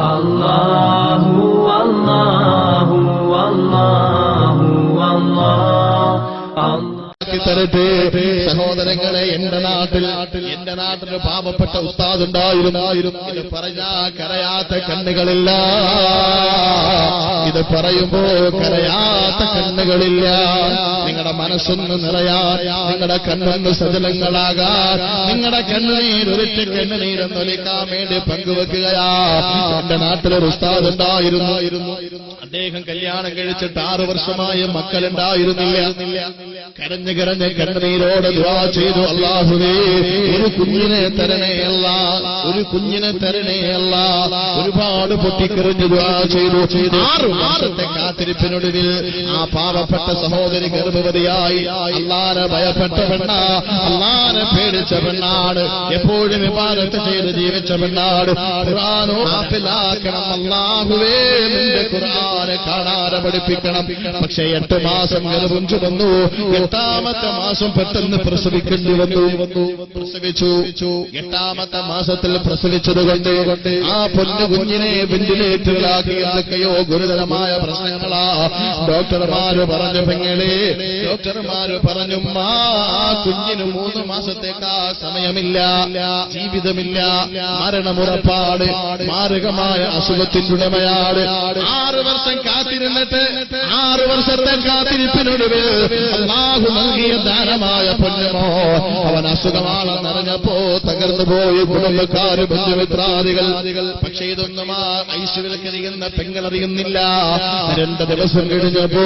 അല്ലാഹു അല്ലാഹു അല്ലാഹു അല്ലാഹു തരട്ടെ. സഹോദരങ്ങളെ, എന്റെ നാട്ടിൽ പാവപ്പെട്ട ഉസ്താദ് ഉണ്ടായിരുന്നു. ഇത് പറഞ്ഞാ കരയാത്ത കണ്ണുകളില്ല, ഇത് പറയുമ്പോ കരയാത്ത കണ്ണുകളില്ല. നിങ്ങളുടെ മനസ്സൊന്ന് നിറയാൻ, നിങ്ങളുടെ കണ്ണൊന്ന് സജലങ്ങളാകാൻ, നിങ്ങളുടെ കണ്ണുനീരൊരിറ്റ കണ്ണുനീരൊന്നൊലിക്കാൻ വേണ്ടി പങ്കുവെക്കുകയാ. എന്റെ നാട്ടിലൊരു ഉസ്താദ് ഉണ്ടായിരുന്നു. അദ്ദേഹം കല്യാണം കഴിച്ചിട്ട് 6 വർഷമായി മക്കളുണ്ടായിരുന്നില്ല. കരഞ്ഞ് കണ്ണുനീരോട് ദുആ ചെയ്തു, അല്ലാഹുവേ ഒരു കുഞ്ഞിനെ തരണേ അല്ലാ, ഒരു കുഞ്ഞിനെ തരണേ അല്ലാ. ഒരുപാട് പൊട്ടിക്കറിഞ്ഞ് ദുആ ചെയ്തു. 6 മാസത്തെ കാത്തിരിപ്പിനൊടുവിൽ ആ പാവപ്പെട്ട സഹോദരി ഗർഭവതിയായി. അല്ലാഹനെ ഭയപ്പെട്ട പെണ്ണ, അല്ലാഹനെ പേടിച്ച പെണ്ണാണ്, എപ്പോഴും ഇബാദത്ത് ചെയ്ത് ജീവിച്ച പെണ്ണാണ്. ഖുർആൻ ഹാഫിലാക്കണം അല്ലാഹുവേ, നിന്റെ ഖുർആനെ കാണാതെ പഠിപ്പിക്കണം. പക്ഷേ 8 മാസം ഗർഭം ചുമന്നു. 8ാമത്തെ മാസം പെട്ടെന്ന് പ്രസവിക്കേണ്ടി വന്നു. പ്രസവിച്ചു. 8ാമത്തെ മാസത്തിൽ പ്രസവിച്ചതുകൊണ്ട് ആ പൊന്നു കുഞ്ഞിനെ വെന്റിലേറ്ററിലാക്കി. എന്തൊക്കെയോ ഗുരുതരമായ പ്രശ്നങ്ങളാ. ഡോക്ടർമാര് പറഞ്ഞു, പെങ്ങളെ, ഡോക്ടർമാര് പറഞ്ഞു, ആ കുഞ്ഞിന് 3 മാസത്തേക്കാ സമയമില്ല, ജീവിതമില്ല, മരണമുറപ്പാട്, മാരകമായ അസുഖത്തിന്റെ ഉടമയാണ്. 6 വർഷം കാത്തിരുന്നിട്ട് 6 വർഷത്തെ കാത്തിരിപ്പിനൊടുവിൽ അല്ലാഹു നൽകിയ ദാനമായ പൊന്നമോ അവൻ അസുഖമാണെന്നറിഞ്ഞപ്പോ തകർന്നു പോയി കുടുംബക്കാര്, ബന്ധുമിത്രാദികൾ. പക്ഷേ ഇതൊന്നും ആ ഐശ്വര്യകരിയുന്ന പെങ്ങളറിയുന്നില്ല. 2 ദിവസം കഴിഞ്ഞപ്പോ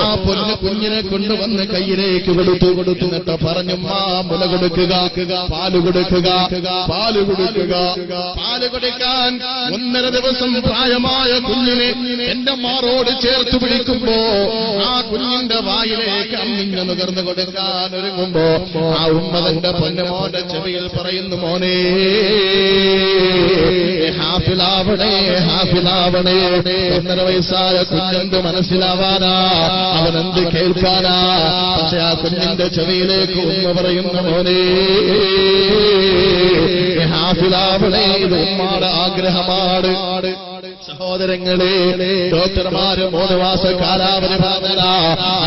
ആ പൊന്നു കുഞ്ഞിനെ കൊണ്ടുവന്ന് കയ്യിലേക്ക് കൊടുത്തു. എന്നിട്ട് പറഞ്ഞു, മുല കൊടുക്കുക, പാല് കൊടുക്കുക, പാല് കൊടുക്കുക. പാല് കൊടുക്കാൻ 1.5 ദിവസം പ്രായമായ കുഞ്ഞിനെ എന്റെ മാറോട് ചേർത്ത് പിടിക്കുമ്പോ ആ കുഞ്ഞിന്റെ വായിലേക്ക് അമ്മിഞ്ഞ നുകർന്നു കൊടുക്കാൻ ഒരുങ്ങുമ്പോ ആ ഉമ്മ തന്റെ പൊന്നമോന്റെ ചെവിയിൽ പറയുന്നു, മോനെ ഹാഫിലാവണേ, ഹാഫിലാവണേ. 1.5 വയസ്സായ കുഞ്ഞെന്ത് മനസ്സിലാവാനാ, അവനെന്ത് കേൾക്കാനാ. പക്ഷെ ആ കുഞ്ഞിന്റെ ചെവിയിലേക്ക് ഉമ്മ പറയുന്ന, മോനെ ഹാഫിലാവണേ, ഇത് ഉമ്മാടെ ആഗ്രഹമാണ്. സഹോദരങ്ങളെ, ഡോക്ടർമാര് 3 മാസ കാലാവധി പറഞ്ഞതാ.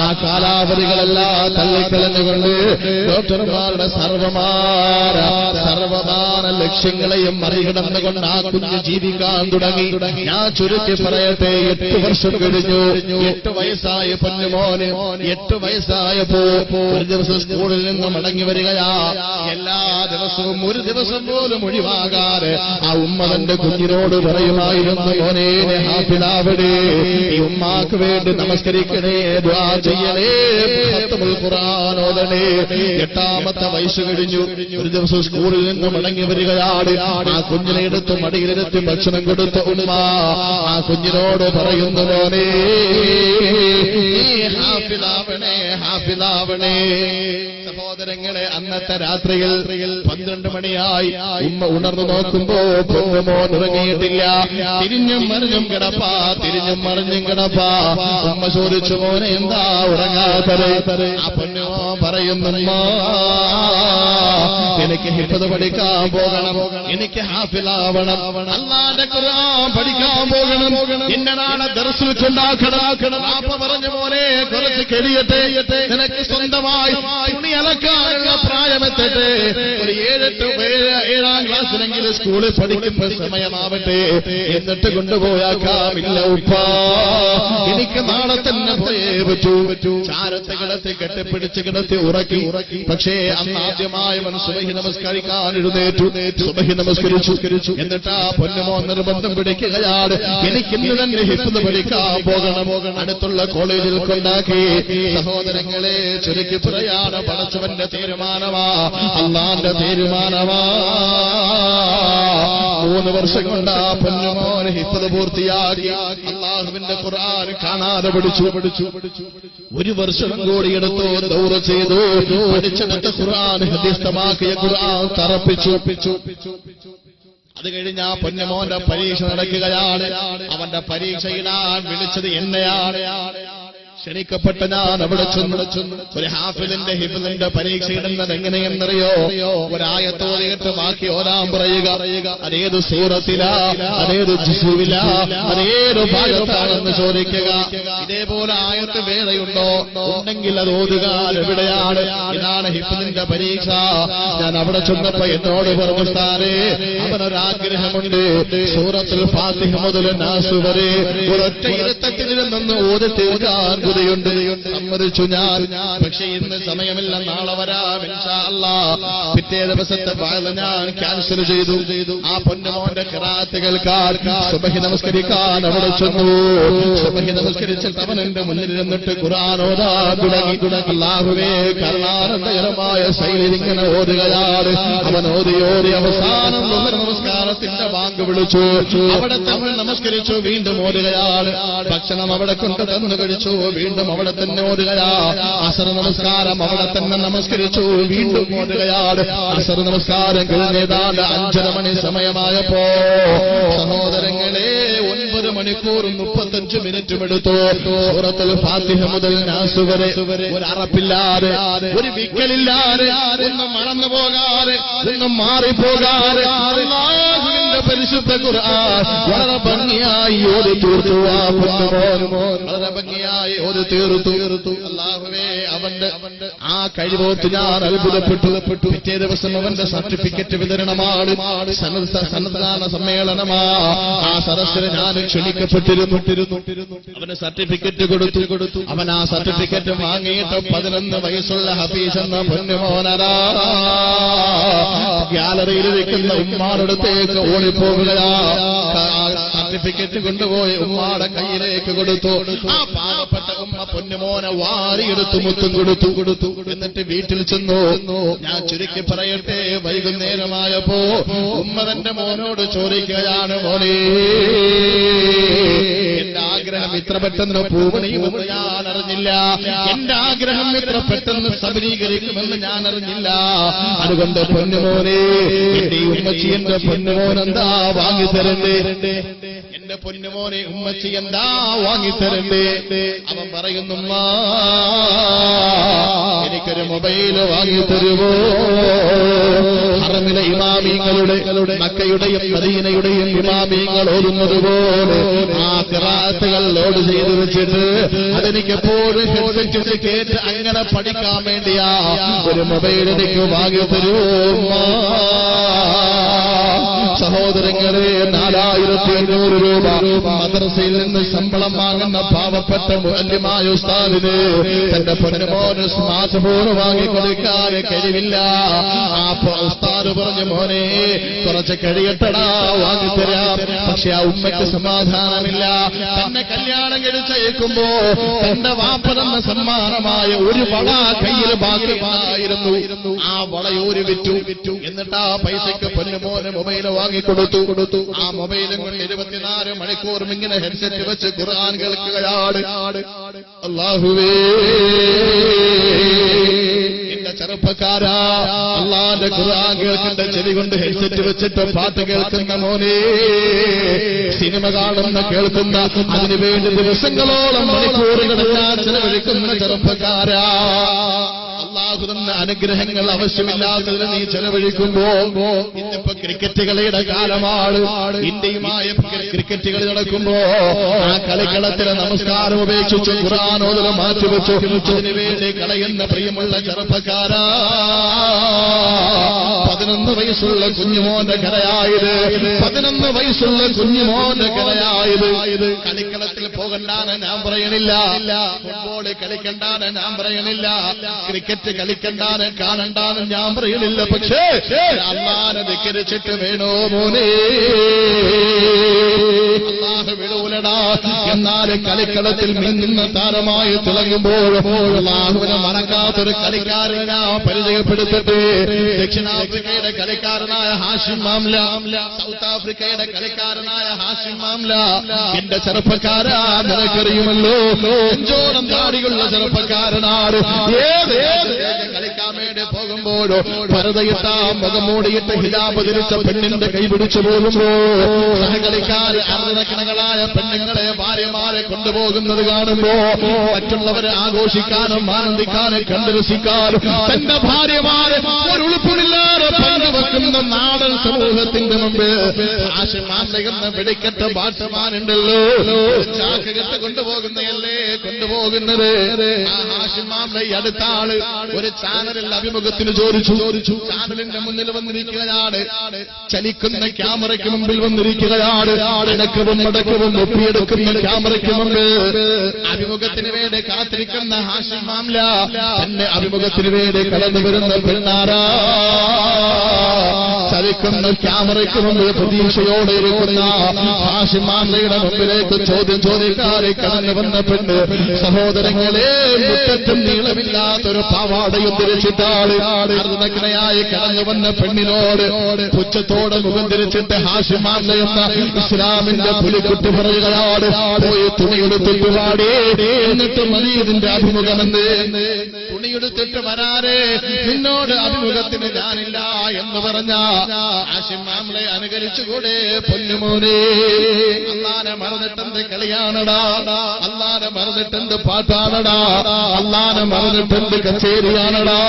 ആ കാലാവധികളെല്ലാം തള്ളിക്കളഞ്ഞുകൊണ്ട് ഡോക്ടർമാരുടെ സർവമാന ലക്ഷ്യങ്ങളെയും മറികടന്നുകൊണ്ട് ആ കുഞ്ഞ് ജീവിക്കാൻ തുടങ്ങി. ഞാൻ ചുരുക്കി പറയട്ടെ, 8 വർഷം കഴിഞ്ഞു. 8 വയസ്സായ പൊന്നുമോന് 8 വയസ്സായപ്പോ ഒരു ദിവസം സ്കൂളിൽ നിന്ന് മടങ്ങി വരികയാ. എല്ലാ ദിവസവും 1 ദിവസം പോലും ഒഴിവാകാതെ ആ ഉമ്മ തന്റെ കുഞ്ഞിനോട് പറയുമായിരുന്നു, മോനെ ഹാഫിലാവണേ, ഈ ഉമ്മാക്ക് വേണ്ടി നമസ്കരിക്കണേ, ദുആ ചെയ്യണേ, ഖത്മുൽ ഖുർആൻ ഓതണേ. 8ാമത്തെ വയസ്സ് കഴിഞ്ഞു. ഒരു ദിവസം സ്കൂളിൽ നിന്ന് മടങ്ങി വരികയാണ്. ആ കുഞ്ഞിനെ എടുത്ത് മടിയിലിരുത്തി ഭക്ഷണം കൊടുത്ത ഉമ്മ ആ കുഞ്ഞിനോട് പറയുന്നു, മോനെ ഹാഫിലാവണേ, ഹാഫിലാവണേ. സഹോദരങ്ങളെ, അന്നത്തെ രാത്രിയിൽ 12 മണിയായി. ഉമ്മ ഉണർന്നു നോക്കുമ്പോ പൊന്നുമോൻ ഉറങ്ങിയിട്ടില്ല. തിരിഞ്ഞും മറിഞ്ഞും കിടപ്പാ, തിരിഞ്ഞും മറിഞ്ഞും കിടപ്പാ. ഉമ്മ ചോദിച്ചു, മോനെ എന്താ ഉറങ്ങാത്തത്? ആ പൊന്നുമോ പറയുന്നു, എനിക്ക് ഹിഫ്ദ് പഠിക്കാൻ പോകണം, എനിക്ക് ഹാഫിലാവണം, അല്ലാഹുവിന്റെ ഖുർആൻ പഠിക്കാൻ പോകണം, ഇന്ന നാളെ ദർസ് വെച്ചുണ്ടാക്കണം. അപ്പ പറഞ്ഞു, മോനെ കുറച്ച് കഴിയട്ടെ, നിനക്ക് സ്വന്തമായി തുണി അലക്കാനുള്ള പ്രായമെത്തട്ടെ, ഒരു 7-8 ക്ലാസ്സിലെങ്കിലും സ്കൂളിൽ പഠിക്കുന്ന സമയമാവട്ടെ, എന്നിട്ട് കൊണ്ടുപോയാക്കാമില്ല ഉപ്പ, എനിക്ക് നാളെ തന്നെ പോയേ പറ്റൂ. ചാരത്തെ കിടത്തി കെട്ടിപ്പിടിച്ച് കിടത്തി ഉറക്കി. പക്ഷേ അന്ന് ആദ്യമായി സുബഹി നമസ്കരിക്കാൻ എഴുന്നേറ്റു. സുബഹി നമസ്കരിച്ചു. എന്നിട്ട് ആ പൊന്നുമോ നിർബന്ധം പിടിക്കുകയാണ്, എനിക്കിന്ന് തന്നെ ഹിഫ്ദ് പഠിക്കാൻ പോകണം. അടുത്തുള്ള കോളേജിൽ കൊണ്ടാക്കി. സഹോദരങ്ങളെ, ചുരുക്കി പറയാണ്, പടച്ചവന്റെ തീരുമാനമാ, അല്ലാഹുവിന്റെ തീരുമാനമാ. 3 വർഷം കൊണ്ട് ആ പൊന്നുമോനെ ഹിഫ്ദ് പൂർത്തിയാക്കി. അല്ലാഹുവിന്റെ ഖുർആൻ കാണാതെ പഠിച്ചു. 1 വർഷം കൂടി എടുത്തു, ദൗറ ചെയ്തു. പഠിച്ചെടുത്ത ഖുർആൻ ഹദീസ്തമാക്കിയ ഖുർആൻ തറപ്പിച്ചു. അത് കഴിഞ്ഞ ആ പൊന്നുമോന്റെ പരീക്ഷ നടക്കുകയാണ്. അവന്റെ പരീക്ഷയിടാൻ വിളിച്ചത് എന്നെയാണ്. ക്ഷണിക്കപ്പെട്ട ഞാൻ അവിടെ ചെന്നു. ഒരു ഹാഫിലിന്റെ ഹിഫിലിന്റെ പരീക്ഷ ഇടുന്നത് എങ്ങനെയെന്നറിയോ? ഒരായത്തോതിയിട്ട് ബാക്കി ഓരാൻ പറയുക. അതേത് സൂറത്തിലാ, അതേത് ജിസുവിലാ, അതേത് ഭാഗത്താണെന്ന് ചോദിക്കുക. ഇതേപോലെ ആയത്ത് വേറെയുണ്ടോ? ഉണ്ടെങ്കിൽ അത് ഓതുക. എവിടെയാണ്? ഇതാണ് ഹിഫിലിന്റെ പരീക്ഷ. ഞാൻ അവിടെ ചെന്നപ്പോ എന്നോട് പറഞ്ഞു, സാറേ അവനൊരാഗ്രഹമുണ്ട്, സൂറത്തുൽ ഫാത്തിഹ മുതൽ നാസ് വരെ ഒരൊറ്റ ഇരുത്തത്തിൽ നിന്ന് ഓതി തീർക്കാൻ കൊതിയുണ്ട്. സമ്മതിച്ചു ഞാൻ. പക്ഷെ ഇന്ന് സമയമില്ല, നാളെ വരാം ഇൻഷാ അല്ലാഹ്. പിറ്റേ ദിവസത്തെ വായന ഞാൻ ക്യാൻസൽ ചെയ്തു. ആ പൊന്നുമോന്റെ ഖിറാഅത്ത് കേൾക്കാൻ സുബ്ഹി നമസ്കരിക്കാൻ അവിടെ ചെന്നു. സുബ്ഹി നമസ്കരിച്ചിട്ട് അവൻ എന്റെ മുന്നിൽ നിന്നിട്ട് ഖുർആൻ ഓതാൻ തുടങ്ങി. അല്ലാഹുവേ, കരുണാനന്ദകരമായ ശൈലിയിൽ ഇങ്ങനെ ഓതുകയാണ്. അവൻ ഓതി അവസാനം നമസ്കാരത്തിന്റെ ബാങ്ക് വിളിച്ചു. അവിടെ തന്നെ നമസ്കരിച്ചു, വീണ്ടും ഓതുകയാണ്. ഭക്ഷണം അവിടെ കൊണ്ട് തന്നു കഴിച്ചു, വീണ്ടും അവിടെ തന്നെ ഓതുകയാ. അസർ നമസ്കാരം അവിടെ തന്നെ നമസ്കരിച്ചു, വീണ്ടും ഓതുകയാണ്. അസർ നമസ്കാരം കഴിഞ്ഞേതാണ്ട് 5:30 മണി സമയമായപ്പോ സഹോദരങ്ങളെ 9 മണിക്കൂർ 35 മിനിറ്റും എടുത്തു. സൂറത്തുൽ ഫാത്തിഹ മുതൽ നാസ് വരെ ഒരു അറപ്പില്ലാതെ, ഒരു വിക്കലില്ലാതെ, ഒന്നും മറന്നു പോകാതെ, ഒന്നും മാറിപ്പോകാതെ അല്ലാഹുവിന്റെ പരിശുദ്ധ ഖുർആൻ വളരെ ഭംഗിയായി ഓതി തീർത്തു. വളരെ ഭംഗിയായി ഓതി തീർത്തു. അല്ലാഹുവേ, അവന്റെ ആ കഴിവോത്ത് ഞാൻ അത്ഭുതപ്പെട്ടു. പിറ്റേ ദിവസം അവന്റെ സർട്ടിഫിക്കറ്റ് വിതരണമാണ്, സന്നദ്ധാന സമ്മേളനമാ. ആ സദസ്സിന് ഞാൻ ക്ഷണിക്കപ്പെട്ടിരുന്നു. അവന് സർട്ടിഫിക്കറ്റ് കൊടുത്തു. അവൻ ആ സർട്ടിഫിക്കറ്റ് വാങ്ങിയിട്ട് 11 വയസ്സുള്ള ഹഫീസ് എന്ന പൊന്നുമോനരാ ഗ്യാലറിയിൽ വെക്കുന്ന ഉമ്മാടത്തേക്ക് ഓടിപ്പോകുകയാ. സർട്ടിഫിക്കറ്റ് കൊണ്ടുപോയി ഉമ്മാടെ കയ്യിലേക്ക് കൊടുത്തു. ആ പാവപ്പെട്ട ഉമ്മ പൊന്നുമോനെ വാരിയെടുത്തു, മുത്തും കൊടുത്തു. എന്നിട്ട് വീട്ടിൽ ചെന്നു. ഞാൻ ചുരുക്കി പറയട്ടെ, വൈകുന്നേരമായപ്പോ ഉമ്മ തന്റെ മോനോട് ചോദിക്കുകയാണ്, മോനെ, എന്റെ ആഗ്രഹം ഇത്ര പെട്ടെന്ന് പൂവണിയുമെന്ന് ഞാൻ അറിഞ്ഞില്ല. എന്റെ ആഗ്രഹം ഇത്ര പെട്ടെന്ന് സബലീകരിക്കുമെന്ന് ഞാൻ അറിഞ്ഞില്ല. അതുകൊണ്ട് പൊന്നുമോനെ, എന്റെ ഉമ്മച്ചി എന്റെ പൊന്നുമോൻ എന്താ വാങ്ങിത്തരണ്ടേ? എന്റെ പൊന്നുമോനെ ഉമ്മച്ചി എന്താ വാങ്ങിത്തരണ്ടേ? അവൻ പറയുന്നു, എനിക്കൊരു മൊബൈൽ വാങ്ങിത്തരുമോ? ഹറമിലെ ഇമാമിങ്ങളുടെ, മക്കയുടെയും മദീനയുടെയും ഇമാമിങ്ങൾ ഓതുന്നത് പോലെ ആ ഖിറാഅത്തുകൾ ലോഡ് ചെയ്ത് വെച്ചിട്ട് അതെനിക്കെപ്പോഴും ഹെഡ്സെറ്റ് കേട്ട് അങ്ങനെ പഠിക്കാൻ വേണ്ടിയാ ഒരു മൊബൈൽ എനിക്ക് വാങ്ങിത്തരുമോ? സഹോദരങ്ങളെ, 4500 രൂപ മദ്രസയിൽ നിന്ന് ശമ്പളം വാങ്ങുന്ന പാവപ്പെട്ട മുഅല്ലിമായ ഉസ്താദിന് തന്റെ പൊന്നുമോന് സ്മാർട്ട് ഫോൺ വാങ്ങിക്കൊടുക്കാൻ കഴിവില്ല. ആ ഉസ്താദ് പറഞ്ഞു, മോനെ കുറച്ച് കഴിയട്ടടാ, വാങ്ങിത്തരാം. പക്ഷെ ആ ഉമ്മയ്ക്ക് സമാധാനമില്ല. തന്നെ കല്യാണം കഴിച്ചയക്കുമ്പോ തന്റെ വാപ്പ തന്ന സമ്മാനമായ ഒരു വള കയ്യിൽ ബാക്കിയായിരുന്നു. ആ വളയൂര് വിറ്റു. എന്നിട്ട് ആ പൈസക്ക് പൊന്നുമോന് മൊബൈൽ വാങ്ങിക്കൊടുത്തു. ആ മൊബൈലും കൊണ്ട് 24 മണിക്കൂറും ഇങ്ങനെ ഹെഡ്സെറ്റ് വെച്ച് ഖുർആൻ കേൾക്കുകയാണ്. അല്ലാഹുവേ, എന്റെ ചെറുപ്പക്കാരാ, അല്ലാഹുവിന്റെ ഖുർആൻ കേൾക്കേണ്ട ചെവി കൊണ്ട് ഹെഡ്സെറ്റ് വെച്ചിട്ട് പാട്ട് കേൾക്കുന്ന മോനെ, സിനിമ കാണുന്ന കേൾക്കുന്ന, അതിനുവേണ്ടി ദിവസങ്ങളോളം മണിക്കൂറുകളെല്ലാം ചെലവഴിക്കുന്ന ചെറുപ്പക്കാരാ, അല്ലാഹു തന്ന അനുഗ്രഹങ്ങൾ ആവശ്യമില്ലാത്തതിന് നീ ചെലവഴിക്കുമ്പോ, ഇന്നിപ്പോ ക്രിക്കറ്റ് കളിയുടെ കാലമാണ്. ഇന്ത്യയുമായ ക്രിക്കറ്റ് കളി നടക്കുമ്പോ ആ കളിക്കളത്തിലെ നമസ്കാരം ഉപേക്ഷിച്ചു ഖുർആൻ ഓതൽ മാറ്റിവെച്ചു. അതിനുവേണ്ടി കളയുന്ന പ്രിയമുള്ള ചെറുപ്പക്കാരാ, 11 വയസ്സുള്ള കുഞ്ഞുമോന്റെ കഥയായത്, 11 വയസ്സുള്ള കുഞ്ഞുമോന്റെ കഥയായത്. കളിക്കളത്തിൽ പോകണ്ടാണ് ഞാൻ പറയണില്ല, ഫുട്ബോൾ കളിക്കണ്ടാണ് ഞാൻ പറയണില്ല, ക്രിക്കറ്റ് കളിക്കണ്ടാണ് കാണണ്ടാണ് ഞാൻ പറയണില്ല. പക്ഷേ അല്ലാഹുവിനെ ധിക്കരിച്ചിട്ട് വേണോ മോനെ, അല്ലാഹു വിടൂലടാ. എന്നാൽ കളിക്കളത്തിൽ മിന്നുന്ന താരമായി തിളങ്ങുമ്പോൾ അല്ലാഹുവിനെ മറക്കാത്തൊരു കളിക്കാരനെ ഞാൻ പരിചയപ്പെടുത്തട്ടെ. ദക്ഷിണാഫ്രിക്കയുടെ കളിക്കാരനായ ഹാഷിം മാംല, സൗത്ത് ആഫ്രിക്കയുടെ കളിക്കാരനായ ഹാഷിം മാംല. എന്റെ ചെറുപ്പക്കാരാ, നിനക്കറിയുമല്ലോ, നെഞ്ചോളം താടിയുള്ള ചെറുപ്പക്കാരനാണ്. ഏത് കളിക്കാരൻ കളിക്കാൻ വേണ്ടി പോകുമ്പോഴോ പരതയിട്ട മുഖം മൂടിയിട്ട് ഹിജാബ് ധരിച്ച പെണ്ണിന്റെ കൈ പിടിച്ചു പോകുമ്പോ സഹകളിക്കാർ അർദ്ധനഗ്നകളായ പെണ്ണുങ്ങളെ ഭാര്യമാരെ കൊണ്ടുപോകുന്നത് കാണുമ്പോ മറ്റുള്ളവരെ ആഘോഷിക്കാനും ആനന്ദിക്കാനും കണ്ടുരസിക്കാനും തന്റെ ഭാര്യമാരെ ഒരു ഉളുപ്പുമില്ലാതെ പങ്കുവെക്കുന്ന നാടൻ സമൂഹത്തിന്റെ മുമ്പ് ആശമാലയെന്ന വെടിക്കെട്ട ഭാഷമാനുണ്ടല്ലോ ചാക്ക് കെട്ട് കൊണ്ടുപോകുന്നതല്ലേ കൊണ്ടുപോകുന്നത്. ആശമാല അടുത്ത ആള് ഒരു ചാനലിൽ അഭിമുഖത്തിന് ചോദിച്ചു. ചാനലിന്റെ മുന്നിൽ വന്നിരിക്കുകയാണ്, ചലിക്കുന്ന ക്യാമറയ്ക്ക് മുമ്പിൽ വന്നിരിക്കുകയാണ്, അടക്കവും മടക്കവും ഒപ്പിയെടുക്കുന്ന ക്യാമറയ്ക്ക് മുമ്പ് അഭിമുഖത്തിന് വേണ്ടി കാത്തിരിക്കുന്ന ഹാഷിം മാംല തന്നെ അഭിമുഖത്തിന് വേണ്ടി കടന്നു വരുന്ന പെണ്ണാരാ. ചലിക്കുന്ന ക്യാമറയ്ക്ക് മുമ്പിൽ പ്രതീക്ഷയോടെ ഇരിക്കുന്ന ഹാഷിം മാംലയുടെ മുമ്പിലേക്ക് ചോദ്യം ചോദിക്കാതെ കടന്നു വന്ന പെണ്ണ്. സഹോദരങ്ങളെ, മുറ്റത്തും നീളമില്ലാത്തൊരു പാവാടയും ധരിച്ചിട്ടാണ് അർദ്ധനഗ്നയായി കടന്നു വന്ന പെണ്ണിനോട് പുച്ഛത്തോടെ മുഖം ധരിച്ചിട്ട് ഹാഷിം മാംല എന്ന ഇസ്ലാമിന്റെ പുലിക്കുട്ടി പറയുകയാണ്, പോയി തുണിയെടുത്തിട്ട് പാടി, എന്നിട്ട് മതി ഇതിന്റെ അഭിമുഖമെന്ന്. തുണിയെടുത്തിട്ട് വരാതെ നിന്നോട് അഭിമുഖത്തിന് ഞാനില്ല എന്ന് പറഞ്ഞ ഹാഷിം മാംലയെ അനുകരിച്ചുകൂടെ പൊന്നുമോനെ? അല്ലാഹനെ മറന്നിട്ടെന്ത് കളിയാണടാ, അല്ലാഹനെ മറന്നിട്ടെന്ത് പാട്ടാണടാ, അല്ലാഹനെ മറന്നിട്ടെന്ത് കച്ചേരിയാണടാ.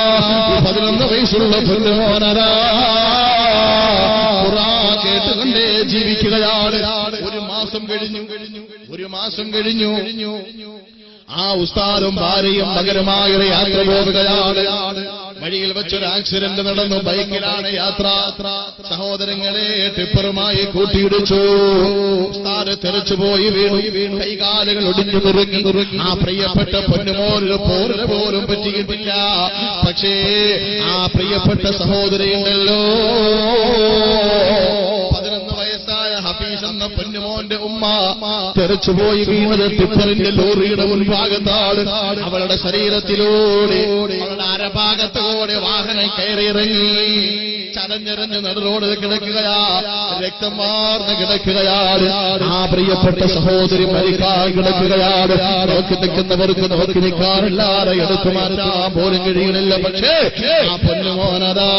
11 വയസ്സുള്ള പൊന്നുമോനടാ ഖുർആൻ കേട്ടുകൊണ്ടേ ജീവിക്കുകയാണ്. ഒരു മാസം കഴിഞ്ഞു ആ ഉസ്താദും ഭാര്യയും മകരമായ യാത്ര പോവുകയാണ്. വഴിയിൽ വെച്ചൊരു ആക്സിഡന്റ് നടന്നു. ബൈക്കിലാണ് യാത്ര. സഹോദരങ്ങളെ, ടിപ്പറുമായി കൂട്ടിയിടിച്ചു. ഉസ്താദ് തെറിച്ചുപോയി വീണു. കൈകാലുകൾ ഒടിഞ്ഞു നുറുങ്ങി. ആ പ്രിയപ്പെട്ട പൊന്നുമോനൊരു പോറിന് പോലും പറ്റിയിട്ടില്ല. പക്ഷേ ആ പ്രിയപ്പെട്ട സഹോദരിയുണ്ടല്ലോ, 11 വയസ്സായ ഹഫീസ് എന്ന പൊന്നുമോന്റെ ഉമ്മ തെറിച്ചുപോയി വീണത് ടിപ്പറിന്റെ ലോറിയുടെ മുൻഭാഗത്താണ്. അവളുടെ ശരീരത്തിലൂടെ അവളുടെ അരഭാഗത്തോടെ വാഹനം കയറിയിറങ്ങി. ചലഞ്ഞിറഞ്ഞ് നടുറോഡ് കിടക്കുകയാ, രക്തം വാർന്ന് കിടക്കുകയാണ്. ആ പ്രിയപ്പെട്ട സഹോദരി മരിക്കാൻ കിടക്കുകയാണ്. നോക്കി നിൽക്കുന്നവർക്ക് നോക്കി നിൽക്കാറില്ലാതെ എടുത്തു മാറ്റാൻ പോലും കഴിയണില്ല. പക്ഷേ ആ പൊന്നുമോനതാ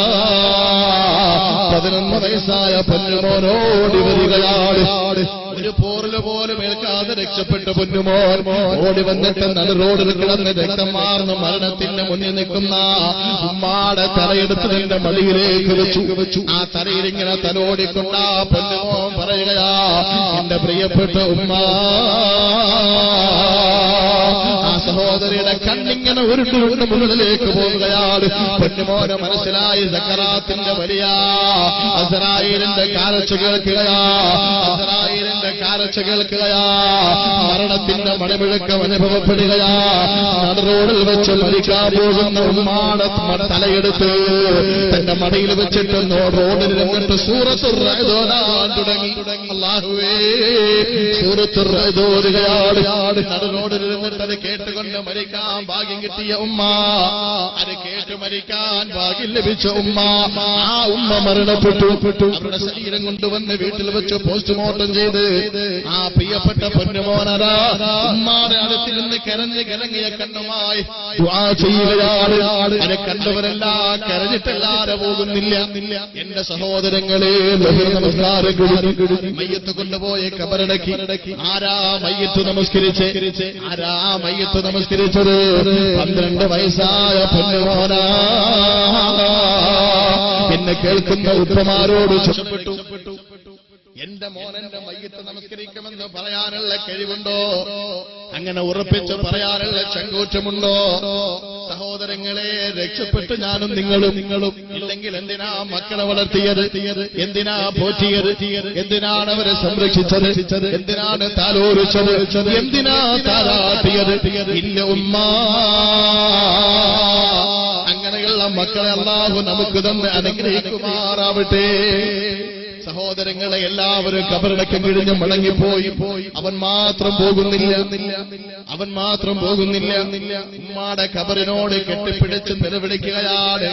11 വയസ്സായ പൊന്നുമോനോടി വരികയാണ്. ഒരു പോറില് പോലും ഏൽക്കാതെ രക്ഷപ്പെട്ട പൊന്നുമോൻ ഓടി വന്നിട്ട് നടുറോഡിൽ കിടന്ന് രക്തം മാർന്ന് മരണത്തിന്റെ മുന്നിൽ നിൽക്കുന്ന ഉമ്മാടെ തലയെടുത്തതിന്റെ മടിയിലേക്ക് വെച്ചു. ആ തലയിലിങ്ങനെ തലോടിക്കൊണ്ട പൊന്നുമോൻ പറയുകയാ, എന്റെ പ്രിയപ്പെട്ട ഉമ്മ. ആ സഹോദരിയുടെ കണ്ണിങ്ങനെ ഉരുണ്ട് മുകളിലേക്ക് പോവുകയാണ്. പൊന്നുമോനെ മനസ്സിലായി സക്കറാത്തിന്റെ വലിയ അസ്രായേലിന്റെ കാലച്ചു കേൾക്കുകയാ, അസ്രായേലിന്റെ കാലച്ചു കേൾക്കുകയാ. മരണത്തിന്റെ മണിമുഴക്കം അനുഭവപ്പെടുകയാ. നടുറോഡിൽ വെച്ച് മരിക്കാൻ പോകുന്ന ഉമ്മാടെ തലയെടുത്ത് തന്റെ മടിയിൽ വെച്ചിട്ട് റോഡിൽ നിന്നിട്ട് സൂറത്തുർ റഅദ് ഓതാൻ തുടങ്ങി. അല്ലാഹുവേ, സൂറത്തുർ റഅദ് ഓതുകയാണ്. നടുറോഡിൽ നിന്നിട്ട് അത് കേട്ടുകൊണ്ട് മരിക്കാൻ ഭാഗ്യം കിട്ടിയ ഉമ്മ, അത് കേട്ട് മരിക്കാൻ ഭാഗ്യം ലഭിച്ച ഉമ്മ, ആ ഉമ്മ മരണപ്പെട്ടു. അവരുടെ ശരീരം കൊണ്ടുവന്ന് വീട്ടിൽ വെച്ച് പോസ്റ്റ്മോർട്ടം ചെയ്ത് ആ പ്രിയപ്പെട്ട പൊന്നുമോനരാ ഉമ്മാടെ അടുത്തിരുന്ന് കരങ്ങിയ കണ്ണുമായി ദുആ ചെയ്യുകയാണ്. അത് കണ്ടവരെല്ലാം കരഞ്ഞിട്ടല്ലാതെ പോകുന്നില്ല. എന്റെ സഹോദരങ്ങളെ, നമസ്കാരം കഴിഞ്ഞ് മയ്യത്ത് കൊണ്ടുപോയി കബറടക്കി. ആരാ മയ്യത്ത് നമസ്കരിച്ച്? ആരാ മയ്യത്ത് നമസ്കരിച്ചത്? 12 വയസ്സായ പൊന്നുമോനാ. എന്നെ കേൾക്കുന്ന ഉപ്പമാരോട് ചൊല്ലപ്പെട്ടു, എന്റെ മോനെന്റെ മയ്യത്ത് നമസ്കരിക്കുമെന്ന് പറയാനുള്ള കഴിവുണ്ടോ? അങ്ങനെ ഉറപ്പിച്ച് പറയാനുള്ള ചങ്കൂറ്റമുണ്ടോ? സഹോദരങ്ങളെ, രക്ഷപ്പെട്ട് ഞാനും നിങ്ങളും. ഇല്ലെങ്കിൽ എന്തിനാ മക്കളെ വളർത്തിയത്? എന്തിനാ പോറ്റിയത്? എന്തിനാണ് അവരെ സംരക്ഷിച്ചത്? എന്തിനാണ് താലോലിച്ചത്? എന്തിനാ താരാട്ടിയത്? ഇല്ല ഉമ്മ. അങ്ങനെയുള്ള മക്കളെ അല്ലാഹു നമുക്ക് തന്നെ അനുഗ്രഹിക്കുമാറാവട്ടെ. സഹോദരങ്ങളെ എല്ലാവരും കബറടക്കം കിഴിഞ്ഞ് മടങ്ങിപ്പോയി. അവൻ മാത്രം പോകുന്നില്ല. ഉമ്മാടെ കബറിനോട് കെട്ടിപ്പിടിച്ച് നിലവിളിക്കുകയാണ്.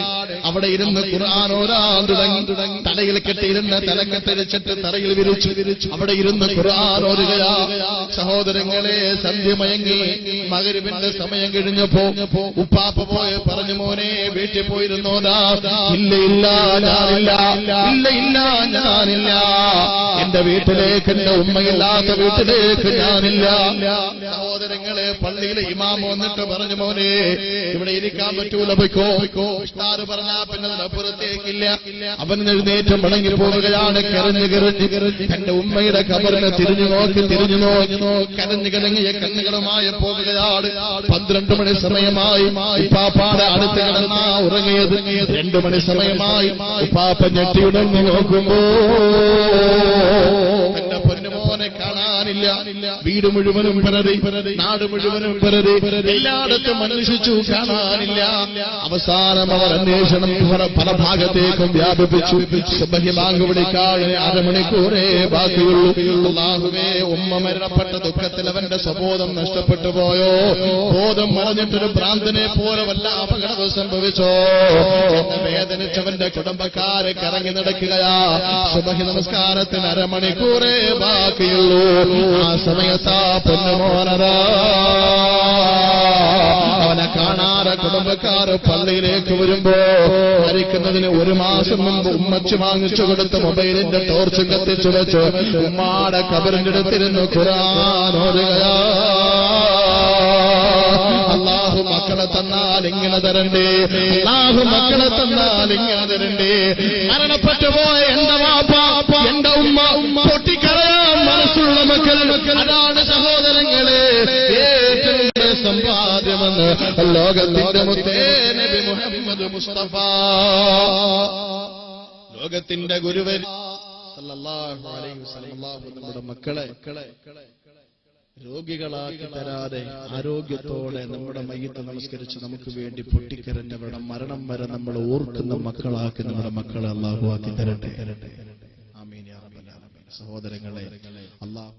അവിടെ ഇരുന്ന് ഖുർആൻ ഓതാൻ തുടങ്ങി. തലയിൽ കെട്ടിയിരുന്ന തലക്കത്തടിച്ചിട്ട് തറയിൽ വിരിച്ചു അവിടെ ഇരുന്ന് ഖുർആൻ ഓതുകയാ. സഹോദരങ്ങളെ സന്ധ്യ മയങ്ങി മഗ്‌രിബിന്റെ സമയം കഴിഞ്ഞപ്പോ ഉപ്പാപ്പ പോയി പറഞ്ഞു, മോനെ വീട്ടിൽ പോയിരുന്നോതാ? ഇല്ല ഞാനില്ല. എന്റെ വീട്ടിലേക്ക്, എന്റെ ഉമ്മയില്ലാത്ത വീട്ടിലേക്ക് ഞാനില്ല. സഹോദരങ്ങളെ പള്ളിയിലെ ഇമാം വന്നിട്ട് പറഞ്ഞു, മോനെ ഇവിടെ ഇരിക്കാൻ പറ്റൂല, പോയിക്കോ. ഉസ്താദ് പറഞ്ഞാ പിന്നെ അതിനപ്പുറത്തേക്കില്ല. അവൻ എഴുന്നേറ്റ് മടങ്ങി പോവുകയാണ്. കരഞ്ഞ് തന്റെ ഉമ്മയുടെ ഖബറിനെ തിരിഞ്ഞു നോക്കി കരഞ്ഞു കലങ്ങിയ കണ്ണുകളുമായി പോവുകയാണ്. 12 മണി സമയമായി. ഉപ്പാപ്പാടെ അടുത്ത് കിടന്നാ ഉറങ്ങിയത്. 2 മണി സമയമായി. ഉപ്പാപ്പ ഞെട്ടിയുടർന്ന് നോക്കുമ്പോ തന്റെ പൊന്നുമോനെ കാണാനില്ല. വീട് മുഴുവനും പരതി, നാട് മുഴുവനും പരതി, എല്ലായിടത്തും അന്വേഷിച്ചു, കാണാനില്ല. അവസാനം അവർ അന്വേഷണം പല ഭാഗത്തേക്കും വ്യാപിപ്പിച്ചു. സുബ്ഹി ബാങ്ക് വിളിക്കാൻ അരമണിക്കൂറേ ബാക്കിയുള്ളൂ. അല്ലാഹുവേ, ഉമ്മ മരണപ്പെട്ട ദുഃഖത്തിൽ അവന്റെ സ്വബോധം നഷ്ടപ്പെട്ടു പോയോ? ബോധം മറഞ്ഞിട്ടൊരു ഭ്രാന്തനെ പോലെ വല്ല അപകടവും സംഭവിച്ചോ എന്ന് വേദനിച്ചവന്റെ കുടുംബക്കാരെ കറങ്ങി നടക്കുകയാ. സുബ്ഹി നമസ്കാരത്തിന് അരമണിക്കൂറേ ബാക്കിയുള്ളൂ. ആ സമയത്താ പൊന്നുമോനതാ അവനെ കാണാതെ കുടുംബക്കാർ പള്ളിയിലേക്ക് വരുമ്പോ മരിക്കുന്നതിന് 1 മാസം മുമ്പ് ഉമ്മച്ച് വാങ്ങിച്ചു കൊടുത്ത മൊബൈലിന്റെ ടോർച്ച് കത്തിച്ചു വെച്ച് ഉമ്മാടെ ഖബറിന്റെ അടുത്തിരുന്ന് ഖുർആൻ ഓതുകയാ. അല്ലാഹു മക്കളെ തന്നാൽ ഇങ്ങനെ തരണ്ടേ, മരണപ്പെട്ടു പോയ എന്റെ വാപ്പ, എന്റെ ഉമ്മ പൊട്ടിക്കരയാൻ മനസ്സുള്ള മക്കൾ. അതാണ് സഹോദരങ്ങളെ ഏറ്റവും സമ്പാദ്യമെന്ന് ലോകത്തിന്റെ മുത്തേ നബി മുഹമ്മദ് മുസ്തഫ, ലോകത്തിന്റെ ഗുരുവൻ സല്ലല്ലാഹു അലൈഹി വസല്ലം നമ്മുടെ മക്കളെ രോഗികളാക്കി തരാതെ ആരോഗ്യത്തോടെ നമ്മുടെ മയ്യത്ത് നമസ്കരിച്ച് നമുക്ക് വേണ്ടി പൊട്ടിക്കരഞ്ഞവരുടെ മരണം വരെ നമ്മൾ ഓർക്കുന്ന മക്കളാക്കി നമ്മുടെ മക്കളെ അല്ലാഹു ആക്കി തരട്ടെ. ആമീൻ യാ റബ്ബൽ ആലമീൻ. സഹോദരങ്ങളെ, അല്ലാഹു